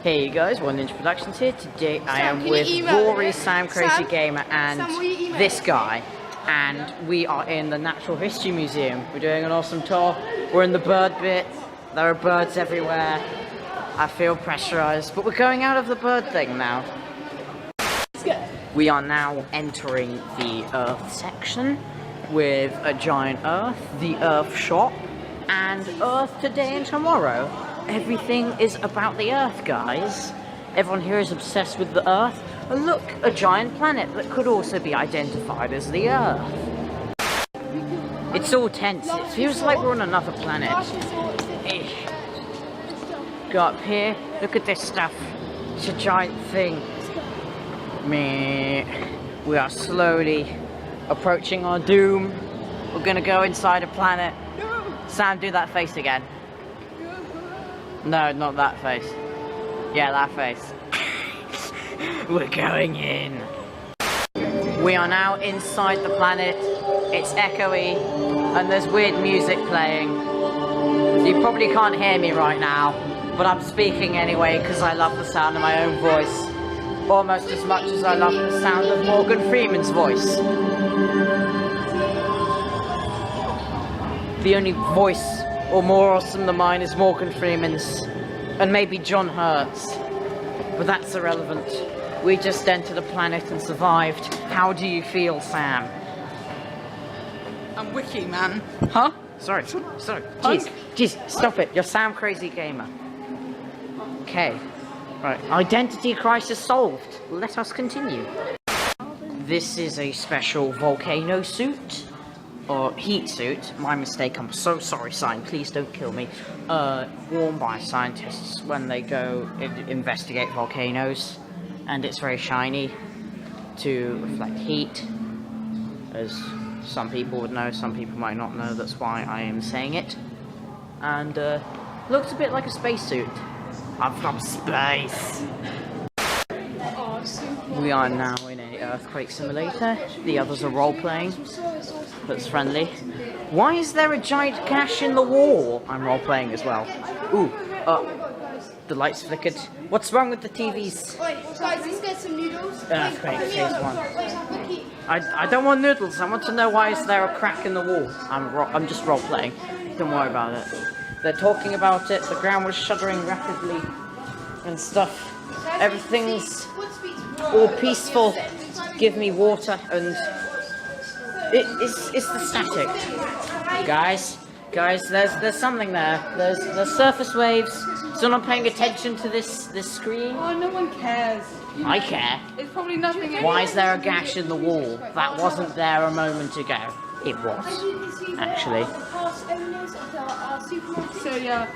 Hey guys, One Ninja Productions here. Today I am with Rory, Sam Crazy Gamer, and this guy. And we are in the Natural History Museum. We're doing an awesome tour. We're in the bird bit. There are birds everywhere. I feel pressurized, but we're going out of the bird thing now. We are now entering the Earth section with a giant Earth, the Earth shop, and Earth today and tomorrow. Everything is about the Earth, guys. Everyone here is obsessed with the Earth. And look, a giant planet that could also be identified as the Earth. It's all tense. It feels like we're on another planet. Go up here. Look at this stuff. It's a giant thing. We are slowly approaching our doom. We're gonna go inside a planet. Sam, do that face again. No, not that face. Yeah, that face. We're going in. We are now inside the planet. It's echoey, and there's weird music playing. You probably can't hear me right now, but I'm speaking anyway because I love the sound of my own voice. Almost as much as I love the sound of Morgan Freeman's voice. The only voice or more awesome than mine is Morgan Freeman's, and maybe John Hurt's, but that's irrelevant. We just entered a planet and survived. How do you feel, Sam? I'm wiki, man. Huh? Sorry. Jeez, stop it. You're Sam Crazy Gamer. Okay. Right. Identity crisis solved. Let us continue. This is a special volcano suit. Or heat suit, my mistake, I'm so sorry, sign, please don't kill me, worn by scientists when they go investigate volcanoes, and it's very shiny to reflect heat, as some people would know, some people might not know, that's why I am saying it, and looks a bit like a spacesuit. I'm from space! We are now in an earthquake simulator, the others are role-playing. That's friendly. Why is there a giant gash in the wall? I'm role-playing as well. Ooh, the lights flickered. What's wrong with the TVs? Wait, guys, let's get some noodles. Earthquake phase 1. I don't want noodles. I want to know why is there a crack in the wall. I'm just role-playing. Don't worry about it. They're talking about it. The ground was shuddering rapidly and stuff. Everything's all peaceful. Give me water and... It's the static. Guys, there's something there. There's surface waves. So I'm not paying attention to this screen. Oh, no one cares. I care. It's probably nothing. Why is there a gash in the wall? That wasn't there a moment ago. It was, actually. So yeah.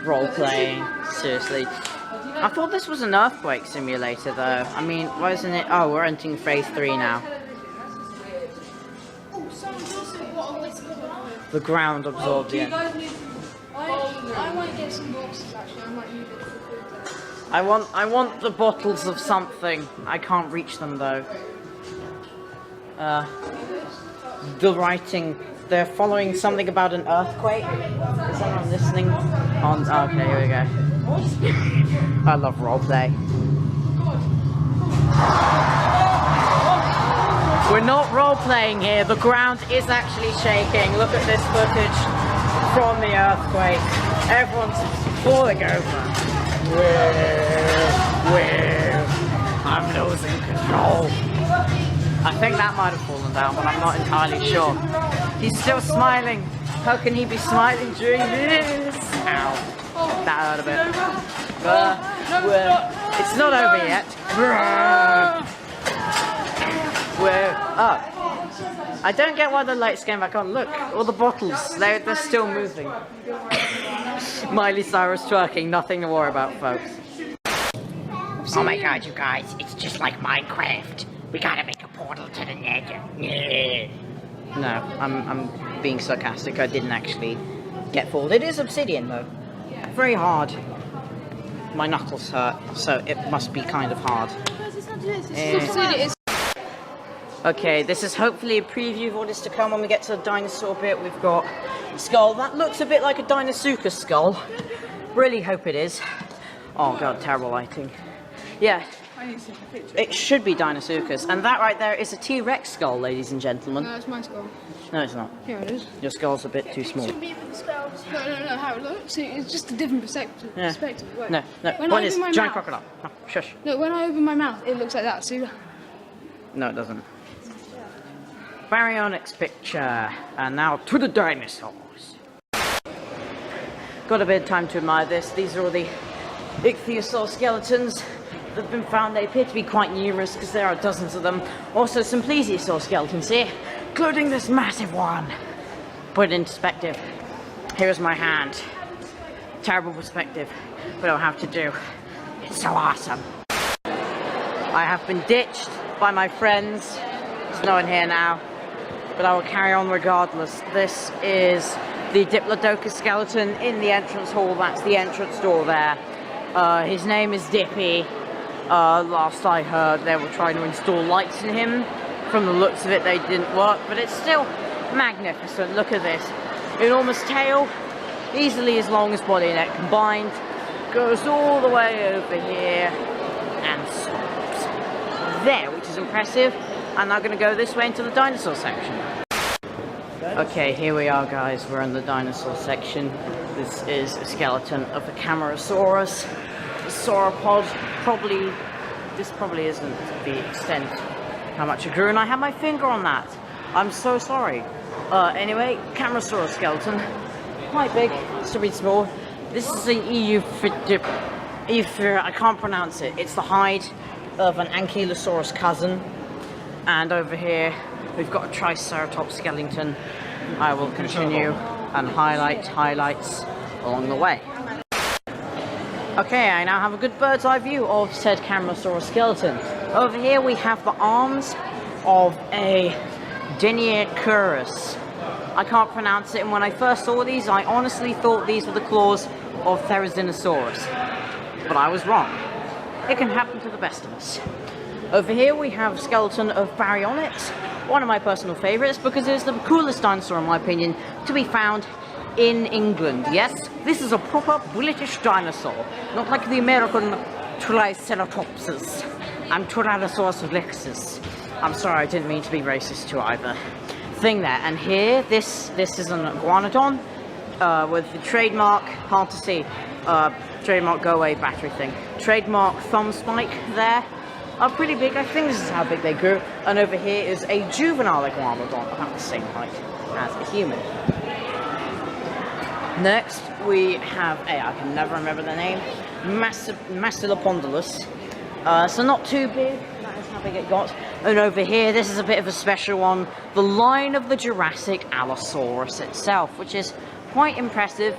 Role playing, seriously. I thought this was an earthquake simulator though. I mean, why isn't it? Oh, we're entering phase 3 now. The ground absorbed it. I might get some boxes actually, I might need it for food. I want the bottles of something. I can't reach them though. The writing, they're following something about an earthquake. Is someone listening? Okay, here we go. I love roleplay. We're not roleplaying here, the ground is actually shaking. Look at this footage from the earthquake. Everyone's falling over. I'm losing control. I think that might have fallen down, but I'm not entirely sure. He's still smiling. How can he be smiling during this? Ow. That hurt a bit. It's not over yet. We're up. I don't get why the lights came back on. Look, all the bottles, they're still moving. Miley Cyrus twerking, nothing to worry about, folks. Oh my god, you guys, it's just like Minecraft. We gotta make a portal to the nether. No, I'm being sarcastic. I didn't actually get fooled. It is obsidian though. Very hard. My knuckles hurt, so it must be kind of hard. Okay, this is hopefully a preview of what is to come when we get to the dinosaur bit. We've got a skull. That looks a bit like a Dinosuchus skull. Really hope it is. Oh god, terrible lighting. Yeah, I need to take a picture. it should be Deinosuchus, and that right there is a T-Rex skull, ladies and gentlemen. No, that's my skull. No, it's not. Here it is. Your skull's a bit too small. Should be with the skulls. No, how it looks. See, it's just a different perspective. Yeah. Wait. No. When Point I is, open my giant mouth, crocodile. No, shush. No, when I open my mouth, it looks like that. See? No, it doesn't. Baryonyx picture. And now to the dinosaurs. Got a bit of time to admire this. These are all the ichthyosaur skeletons that have been found. They appear to be quite numerous because there are dozens of them. Also some plesiosaur skeletons here, including this massive one. Put it into perspective. Here's my hand. Terrible perspective, but I'll have to do. It's so awesome. I have been ditched by my friends. There's no one here now, but I will carry on regardless. This is the Diplodocus skeleton in the entrance hall. That's the entrance door there. His name is Dippy. Last I heard, they were trying to install lights in him. From the looks of it, they didn't work, but it's still magnificent. Look at this. Enormous tail, easily as long as body and neck combined. Goes all the way over here and stops there, which is impressive. I'm now going to go this way into the dinosaur section. Okay, here we are, guys. We're in the dinosaur section. This is a skeleton of the Camarasaurus. The sauropod. This probably isn't the extent how much it grew, and I have my finger on that. I'm so sorry. Anyway, Camarasaurus skeleton. Quite big, still pretty small. This is an I can't pronounce it. It's the hide of an Ankylosaurus cousin. And over here, we've got a Triceratops skeleton. I will continue and highlights along the way. Okay, I now have a good bird's eye view of said Camarasaurus skeleton. Over here we have the arms of a Deinonychus. I can't pronounce it, and when I first saw these, I honestly thought these were the claws of Therizinosaurus. But I was wrong. It can happen to the best of us. Over here we have a skeleton of Baryonyx, one of my personal favourites because it is the coolest dinosaur in my opinion to be found in England. Yes, this is a proper British dinosaur, not like the American Triceratopses and Tyrannosaurus Rexes. I'm sorry, I didn't mean to be racist to either thing there. And here, this is an iguanodon with the trademark, hard to see, trademark go away battery thing, trademark thumb spike there. Are pretty big. I think this is how big they grew. And over here is a juvenile iguanodon about the same height as a human. Next we have I can never remember the name, Massilopondylus. So not too big, that is how big it got. And over here, this is a bit of a special one, the line of the Jurassic Allosaurus itself, which is quite impressive.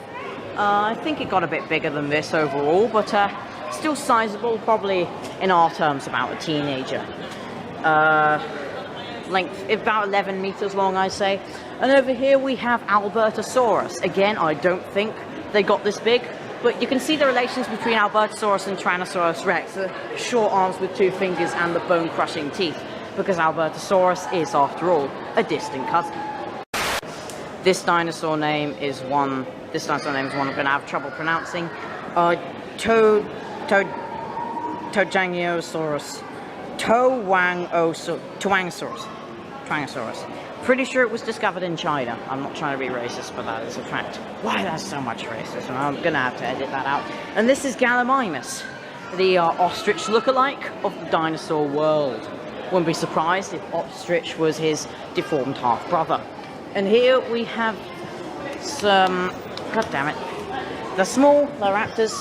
I think it got a bit bigger than this overall, but still sizable, probably in our terms about a teenager. Length about 11 meters long, I say. And over here we have Albertosaurus. Again, I don't think they got this big, but you can see the relations between Albertosaurus and Tyrannosaurus Rex, the short arms with 2 fingers and the bone-crushing teeth, because Albertosaurus is, after all, a distant cousin. This dinosaur name is one I'm going to have trouble pronouncing. Twangiosaurus. Twangosaurus. Pretty sure it was discovered in China. I'm not trying to be racist, but that is a fact. Why there's so much racism? I'm going to have to edit that out. And this is Gallimimus, the ostrich lookalike of the dinosaur world. Wouldn't be surprised if Ostrich was his deformed half-brother. And here we have some... God damn it. The small raptors.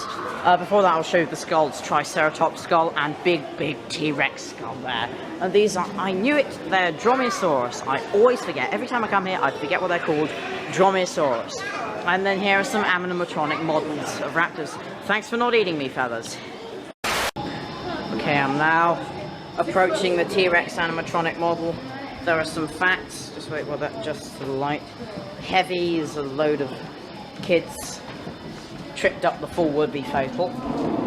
Before that, I'll show you the skulls. Triceratops skull and big T-Rex skull there. And these are, I knew it, they're Dromaeosaurus. I always forget. Every time I come here, I forget what they're called. Dromaeosaurus. And then here are some animatronic models of raptors. Thanks for not eating me, fellas. Okay, I'm now approaching the T-Rex animatronic model. There are some facts. Just wait while that adjusts to the light. Heavy is a load of kids. Tripped up the fall would be fatal,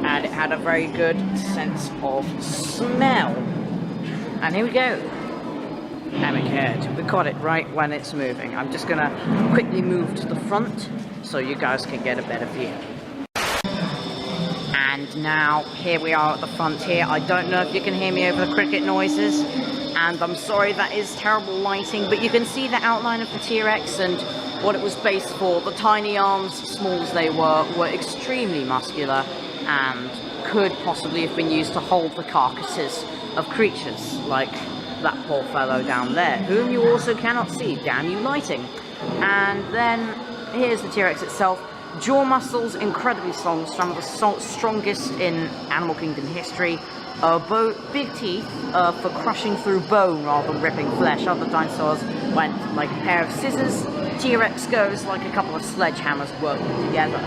and it had a very good sense of smell. And here we go. Damn it, we caught it right when it's moving. I'm just gonna quickly move to the front so you guys can get a better view. And now, here we are at the front here. I don't know if you can hear me over the cricket noises, and I'm sorry, that is terrible lighting, but you can see the outline of the T-Rex and what it was based for. The tiny arms, small as they were extremely muscular and could possibly have been used to hold the carcasses of creatures like that poor fellow down there, whom you also cannot see. Damn you lighting. And then here's the T-Rex itself. Jaw muscles incredibly strong, some of the strongest in Animal Kingdom history. Big teeth for crushing through bone rather than ripping flesh. Other dinosaurs went like a pair of scissors. T-Rex goes like a couple of sledgehammers working together.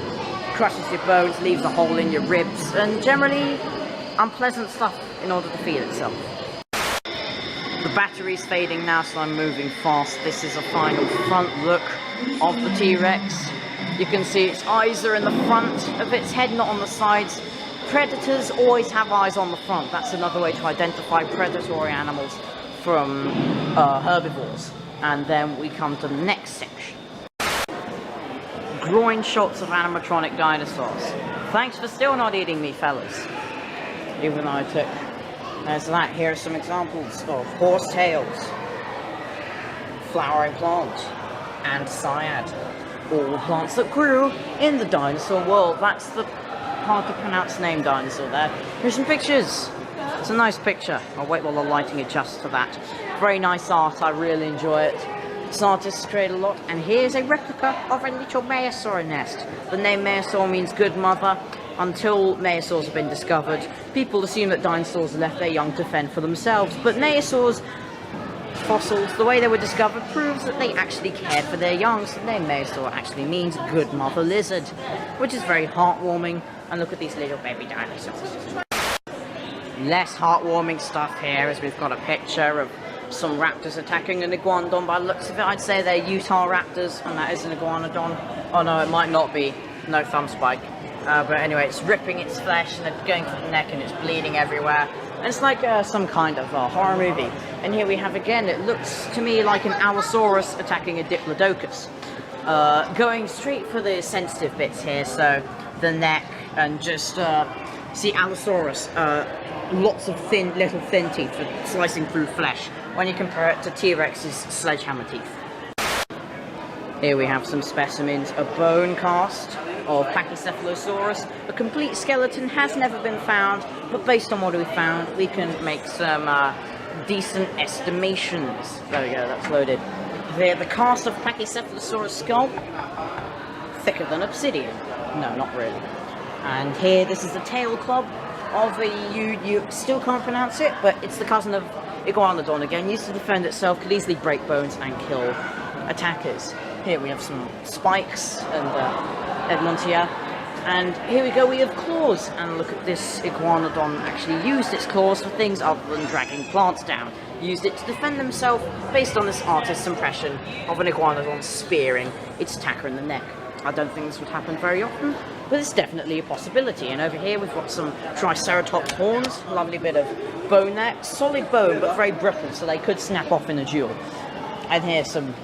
Crushes your bones, leaves a hole in your ribs, and generally unpleasant stuff in order to feed itself. The battery's fading now, so I'm moving fast. This is a final front look of the T-Rex. You can see its eyes are in the front of its head, not on the sides. Predators always have eyes on the front. That's another way to identify predatory animals from herbivores. And then we come to the next section. Groin shots of animatronic dinosaurs. Thanks for still not eating me, fellas. Even though I took... There's that. Here are some examples of horse tails, flowering plants, and cyad. All plants that grew in the dinosaur world. That's the hard to pronounce name dinosaur there. Here's some pictures. It's a nice picture. I'll wait while the lighting adjusts to that. Very nice art. I really enjoy it. Its artists create a lot. And here's a replica of a little Meiosaur nest. The name Meiosaur means good mother. Until Meiosaurs have been discovered, people assume that dinosaurs left their young to fend for themselves. But Meiosaurs fossils, the way they were discovered, proves that they actually cared for their young. So the name Meiosaur actually means good mother lizard, which is very heartwarming. And look at these little baby dinosaurs. Less heartwarming stuff here, as we've got a picture of some raptors attacking an iguanodon. By the looks of it, I'd say they're Utah raptors, and that is an iguanodon. Oh no, it might not be. No thumb spike. But anyway, it's ripping its flesh and it's going for the neck and it's bleeding everywhere. And it's like some kind of horror movie. And here we have again, it looks to me like an Allosaurus attacking a Diplodocus. Going straight for the sensitive bits here, so the neck and just see Allosaurus. Lots of little thin teeth for slicing through flesh when you compare it to T-Rex's sledgehammer teeth. Here we have some specimens, a bone cast of Pachycephalosaurus. A complete skeleton has never been found, but based on what we found, we can make some decent estimations. There we go, that's loaded. Here, the cast of Pachycephalosaurus skull, thicker than obsidian. No, not really. And here, this is the tail club of a, you still can't pronounce it, but it's the cousin of Iguanodon again, used to defend itself, could easily break bones and kill attackers. Here we have some spikes and Edmontia. And here we go, we have claws. And look at this, Iguanodon actually used its claws for things other than dragging plants down. Used it to defend themselves based on this artist's impression of an Iguanodon spearing its attacker in the neck. I don't think this would happen very often, but it's definitely a possibility. And over here we've got some Triceratops horns, lovely bit of bone there. Solid bone, but very brittle, so they could snap off in a duel. And here's some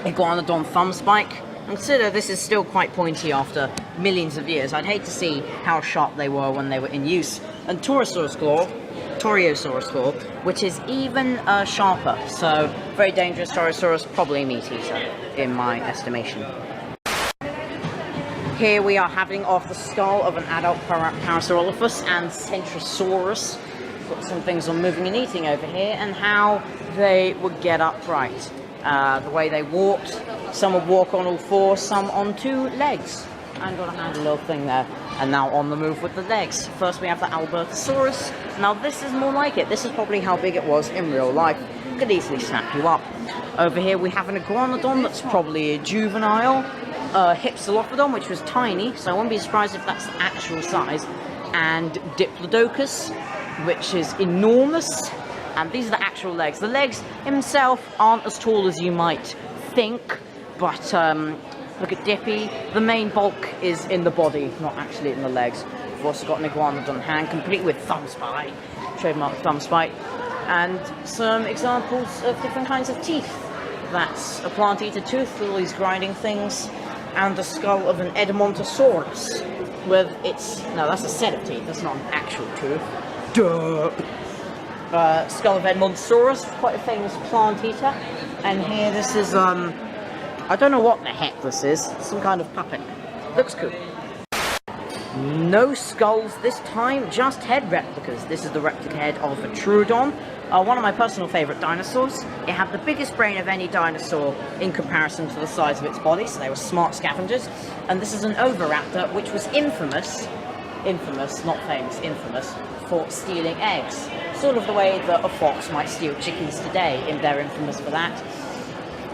Iguanodon thumb spike. Consider this is still quite pointy after millions of years. I'd hate to see how sharp they were when they were in use. And Toriosaurus claw, which is even sharper. So very dangerous. Torosaurus, probably a meat eater, in my estimation. Here we are having off the skull of an adult Parasaurolophus and Centrosaurus. Got some things on moving and eating over here, and how they would get upright. The way they walked, some would walk on all fours, some on two legs. And got a handy little thing there. And now on the move with the legs. First we have the Albertosaurus. Now this is more like it. This is probably how big it was in real life. It could easily snap you up. Over here we have an Iguanodon that's probably a juvenile. Hypsilophodon, which was tiny, so I wouldn't be surprised if that's the actual size. And Diplodocus, which is enormous. And these are the actual legs. The legs himself aren't as tall as you might think, but look at Dippy. The main bulk is in the body, not actually in the legs. We've also got an Iguanodon hand, complete with thumb spike, trademark thumb spike, and some examples of different kinds of teeth. That's a plant-eater tooth with all these grinding things, and the skull of an Edmontosaurus. with its... No, that's a set of teeth, that's not an actual tooth. Duh! Skull of Edmontosaurus, quite a famous plant eater. And here this is, I don't know what the heck this is. Some kind of puppet. Looks cool. No skulls this time, just head replicas. This is the replica head of a Troodon, one of my personal favourite dinosaurs. It had the biggest brain of any dinosaur in comparison to the size of its body, so they were smart scavengers. And this is an Oviraptor, which was infamous, not famous, infamous, for stealing eggs. Sort of the way that a fox might steal chickens today, if they're infamous for that.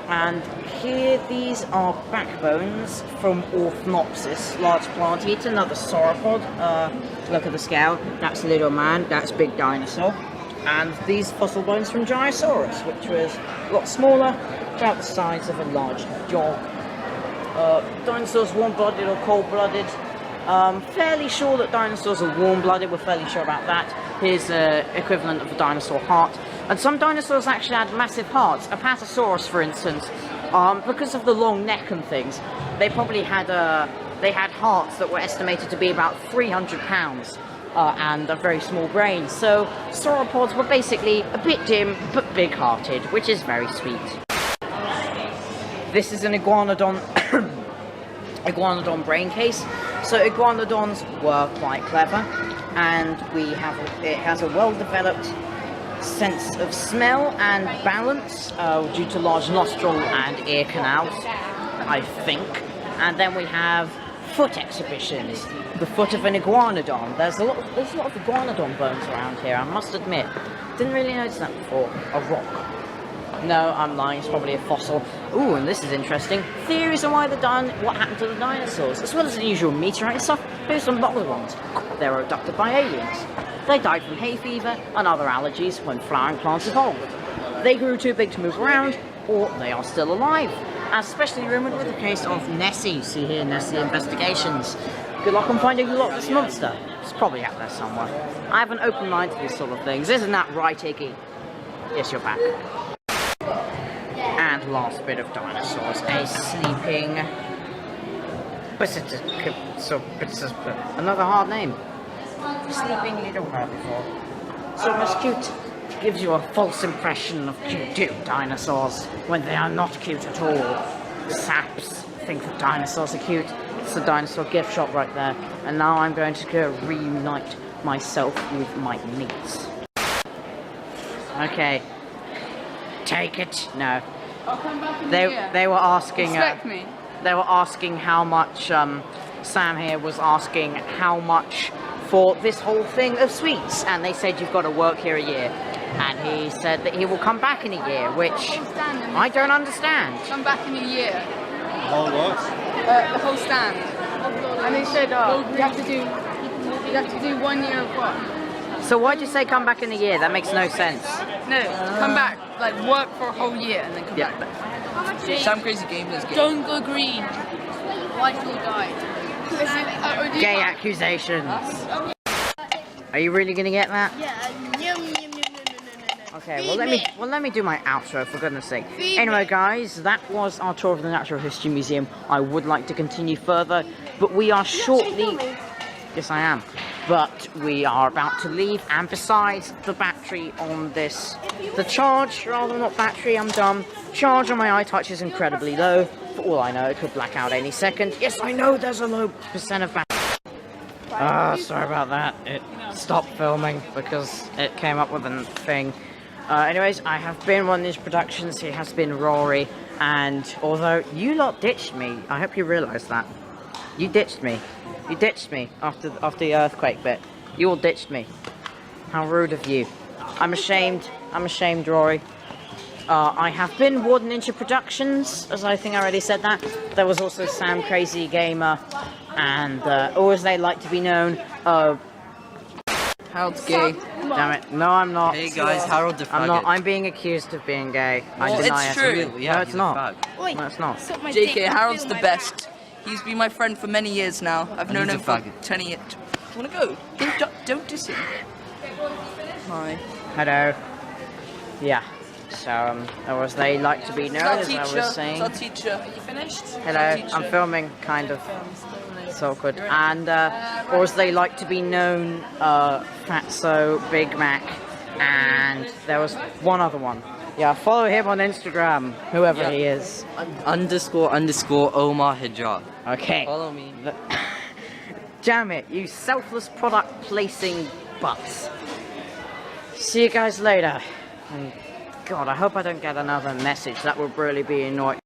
And here, these are backbones from Orthnopsis, large plant eater, another sauropod. Look at the scale. That's little man, that's big dinosaur. And these fossil bones from Gyrsaurus, which was a lot smaller, about the size of a large dog. Dinosaurs warm-blooded or cold-blooded. Fairly sure that dinosaurs are warm-blooded, we're fairly sure about that. Here's the equivalent of a dinosaur heart. And some dinosaurs actually had massive hearts. Apatosaurus, for instance, because of the long neck and things, they probably had hearts that were estimated to be about 300 pounds and a very small brain. So sauropods were basically a bit dim but big-hearted, which is very sweet. This is an iguanodon iguanodon brain case. So iguanodons were quite clever, and it has a well-developed sense of smell and balance due to large nostril and ear canals, I think. And then we have foot exhibitions. The foot of an iguanodon. There's a lot of iguanodon bones around here, I must admit. Didn't really notice that before. A rock. No, I'm lying, it's probably a fossil. Ooh, and this is interesting. Theories on what happened to the dinosaurs, as well as the usual meteorite stuff. Here's some bottled ones. They were abducted by aliens. They died from hay fever and other allergies when flowering plants evolved. They grew too big to move around, or they are still alive. As especially rumoured with the case of Nessie. See here, Nessie Investigations. Good luck on finding the Loch Monster. It's probably out there somewhere. I have an open mind to these sort of things. Isn't that right, Iggy? Yes, you're back. And last bit of dinosaurs, a sleeping... another hard name. Sleeping little herbivore. So much cute. Gives you a false impression of cute dinosaurs when they are not cute at all. Saps think that dinosaurs are cute. It's the dinosaur gift shop right there. And now I'm going to go reunite myself with my mates. Okay. Take it. No. I'll come back in the year. They were asking. Respect me. They were asking how much. Sam here was asking how much for this whole thing of sweets, and they said you've got to work here a year. And he said that he will come back in a year, which I don't understand. Come back in a year. Whole what? The whole stand. And they said, you have to do 1 year of what? So why'd you say come back in a year? That makes no sense. No, come back, like work for a whole year and then come back. Sam Crazy Gamers game. Don't go green. White will die. Gay accusations. Are you really gonna get that? Yeah. Okay, well let me do my outro, for goodness sake. Anyway guys, that was our tour of the Natural History Museum. I would like to continue further, but we are shortly... Yes I am. But we are about to leave, and besides, the battery on this... The charge, rather not battery, I'm dumb. Charge on my iTouch is incredibly low. For all I know, it could black out any second. Yes, I know there's a low percent of battery. Sorry about that. It stopped filming because it came up with a thing. Anyways, I have been one of these productions. It has been Rory, and although you lot ditched me, I hope you realise that. You ditched me. You ditched me after the earthquake bit. You all ditched me. How rude of you. I'm ashamed. I'm ashamed, Rory. I have been Warden Ninja Productions, as I think I already said that. There was also Sam Crazy Gamer, and or as they like to be known, Harold's gay. Damn it. No, I'm not. Hey guys, Harold the faggot. I'm not. I'm being accused of being gay. I Well, deny it's it. true. No, it's not. Wait, No, it's not. suck my dick, JK, I Harold's feel the my best. He's been my friend for many years now. I've known him for 20 years. Wanna go? Don't diss him. Hi. Hello. Yeah. So, or as they like to be known, as I was saying. It's our teacher. Are you finished? Hello. I'm filming, kind of. It's awkward. And, or as they like to be known, Fatso, Big Mac, and there was one other one. Yeah, follow him on Instagram, whoever he is. _ Omar Hijab. Okay. Follow me. Damn it, you selfless product placing butts. See you guys later. And God, I hope I don't get another message. That would really be annoying.